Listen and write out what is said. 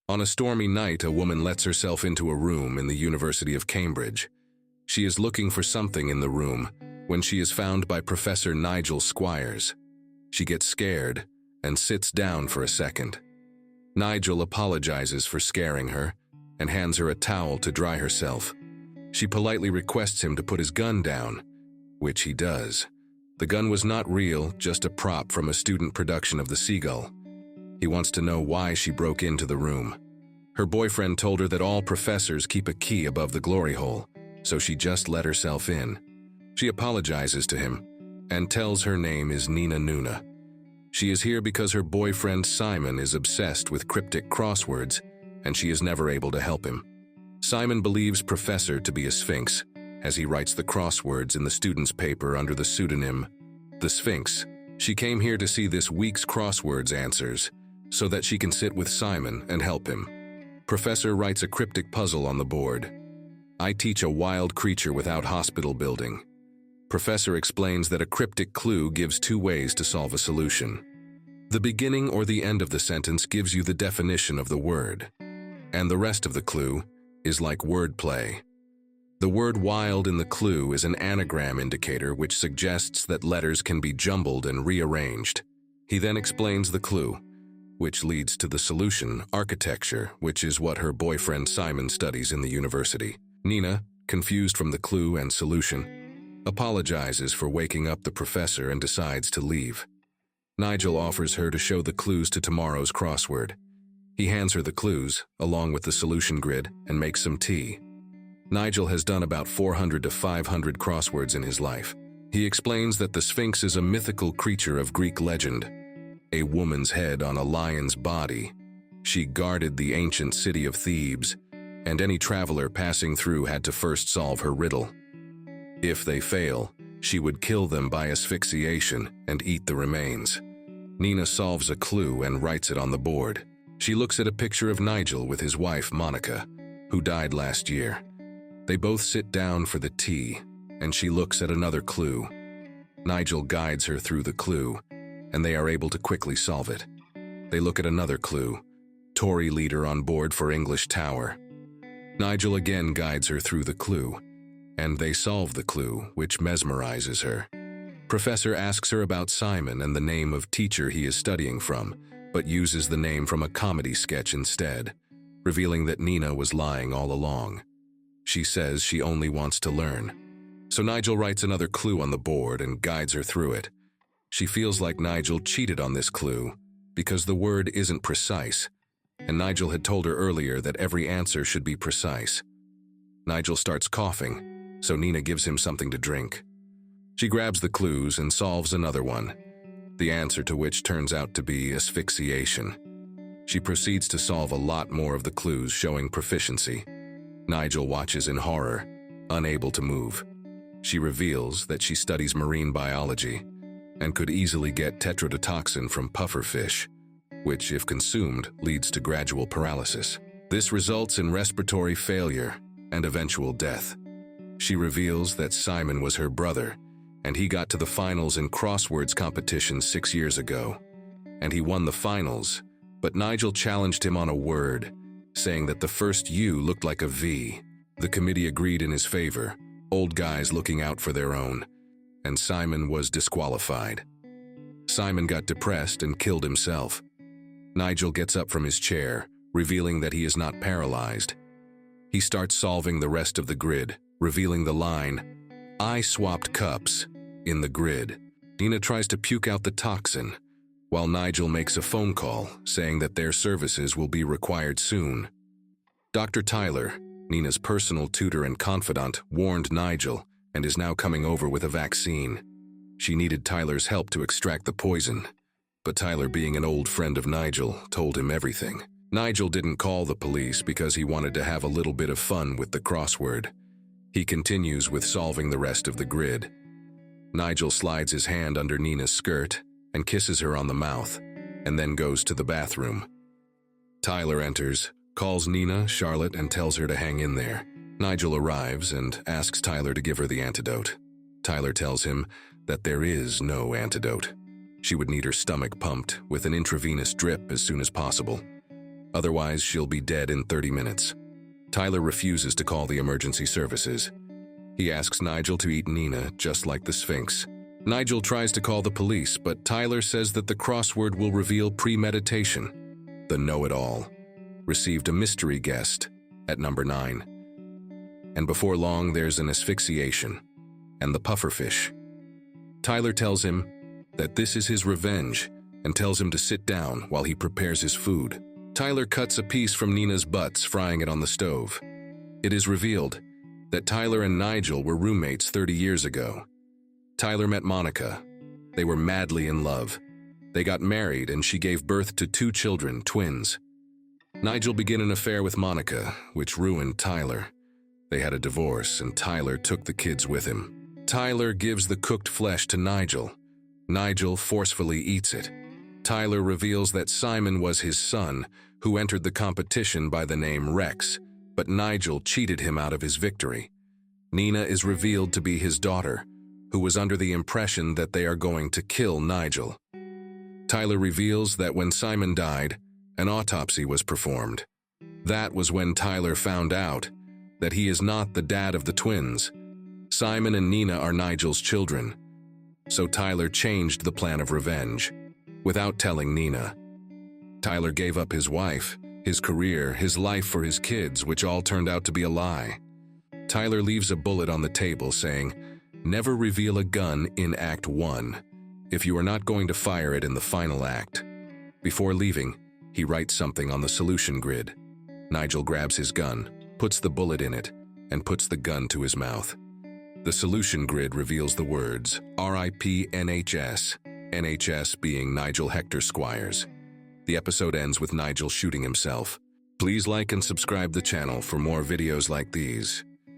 On a stormy night, a woman lets herself into a room in the University of Cambridge. She is looking for something in the room when she is found by Professor Nigel Squires. She gets scared and sits down for a second. Nigel apologizes for scaring her and hands her a towel to dry herself. She politely requests him to put his gun down, which he does. The gun was not real, just a prop from a student production of The Seagull. He wants to know why she broke into the room. Her boyfriend told her that all professors keep a key above the glory hole, so she just let herself in. She apologizes to him and tells her name is Nina Nuna. She is here because her boyfriend Simon is obsessed with cryptic crosswords, and she is never able to help him. Simon believes Professor to be a Sphinx, as he writes the crosswords in the student's paper under the pseudonym The Sphinx. She came here to see this week's crosswords answers, so that she can sit with Simon and help him. Professor writes a cryptic puzzle on the board. I teach a wild creature without hospital building. Professor explains that a cryptic clue gives two ways to solve a solution. The beginning or the end of the sentence gives you the definition of the word, and the rest of the clue is like wordplay. The word wild in the clue is an anagram indicator which suggests that letters can be jumbled and rearranged. He then explains the clue, which leads to the solution, architecture, which is what her boyfriend Simon studies in the university. Nina, confused from the clue and solution, apologizes for waking up the professor and decides to leave. Nigel offers her to show the clues to tomorrow's crossword. He hands her the clues, along with the solution grid, and makes some tea. Nigel has done about 400 to 500 crosswords in his life. He explains that the Sphinx is a mythical creature of Greek legend, a woman's head on a lion's body. She guarded the ancient city of Thebes, and any traveler passing through had to first solve her riddle. If they fail, she would kill them by asphyxiation and eat the remains. Nina solves a clue and writes it on the board. She looks at a picture of Nigel with his wife, Monica, who died last year. They both sit down for the tea, and she looks at another clue. Nigel guides her through the clue, and they are able to quickly solve it. They look at another clue, Tory leader on board for English Tower. Nigel again guides her through the clue, and they solve the clue, which mesmerizes her. Professor asks her about Simon and the name of teacher he is studying from, but uses the name from a comedy sketch instead, revealing that Nina was lying all along. She says she only wants to learn. So Nigel writes another clue on the board and guides her through it. She feels like Nigel cheated on this clue because the word isn't precise, and Nigel had told her earlier that every answer should be precise. Nigel starts coughing, so Nina gives him something to drink. She grabs the clues and solves another one, the answer to which turns out to be asphyxiation. She proceeds to solve a lot more of the clues showing proficiency. Nigel watches in horror, unable to move. She reveals that she studies marine biology and could easily get tetrodotoxin from pufferfish, which, if consumed, leads to gradual paralysis. This results in respiratory failure and eventual death. She reveals that Simon was her brother, and he got to the finals in crosswords competition 6 years ago. And he won the finals, but Nigel challenged him on a word, saying that the first U looked like a V. The committee agreed in his favor, old guys looking out for their own, and Simon was disqualified. Simon got depressed and killed himself. Nigel gets up from his chair, revealing that he is not paralyzed. He starts solving the rest of the grid, revealing the line, I swapped cups, in the grid. Nina tries to puke out the toxin, while Nigel makes a phone call saying that their services will be required soon. Dr. Tyler, Nina's personal tutor and confidant, warned Nigel and is now coming over with a vaccine. She needed Tyler's help to extract the poison, but Tyler, being an old friend of Nigel, told him everything. Nigel didn't call the police because he wanted to have a little bit of fun with the crossword. He continues with solving the rest of the grid. Nigel slides his hand under Nina's skirt and kisses her on the mouth, and then goes to the bathroom. Tyler enters, calls Nina, Charlotte, and tells her to hang in there. Nigel arrives and asks Tyler to give her the antidote. Tyler tells him that there is no antidote. She would need her stomach pumped with an intravenous drip as soon as possible. Otherwise, she'll be dead in 30 minutes. Tyler refuses to call the emergency services. He asks Nigel to eat Nina, just like the Sphinx. Nigel tries to call the police, but Tyler says that the crossword will reveal premeditation. The know-it-all received a mystery guest at number 9. And before long, there's an asphyxiation and the pufferfish. Tyler tells him that this is his revenge and tells him to sit down while he prepares his food. Tyler cuts a piece from Nina's butts, frying it on the stove. It is revealed that Tyler and Nigel were roommates 30 years ago. Tyler met Monica. They were madly in love. They got married and she gave birth to 2 children, twins. Nigel began an affair with Monica, which ruined Tyler. They had a divorce and Tyler took the kids with him. Tyler gives the cooked flesh to Nigel. Nigel forcefully eats it. Tyler reveals that Simon was his son, who entered the competition by the name Rex, but Nigel cheated him out of his victory. Nina is revealed to be his daughter, who was under the impression that they are going to kill Nigel. Tyler reveals that when Simon died, an autopsy was performed. That was when Tyler found out that he is not the dad of the twins. Simon and Nina are Nigel's children. So Tyler changed the plan of revenge, without telling Nina. Tyler gave up his wife, his career, his life for his kids, which all turned out to be a lie. Tyler leaves a bullet on the table saying, "Never reveal a gun in Act 1, if you are not going to fire it in the final act." Before leaving, he writes something on the solution grid. Nigel grabs his gun, puts the bullet in it, and puts the gun to his mouth. The solution grid reveals the words RIP NHS, NHS being Nigel Hector Squires. The episode ends with Nigel shooting himself. Please like and subscribe the channel for more videos like these.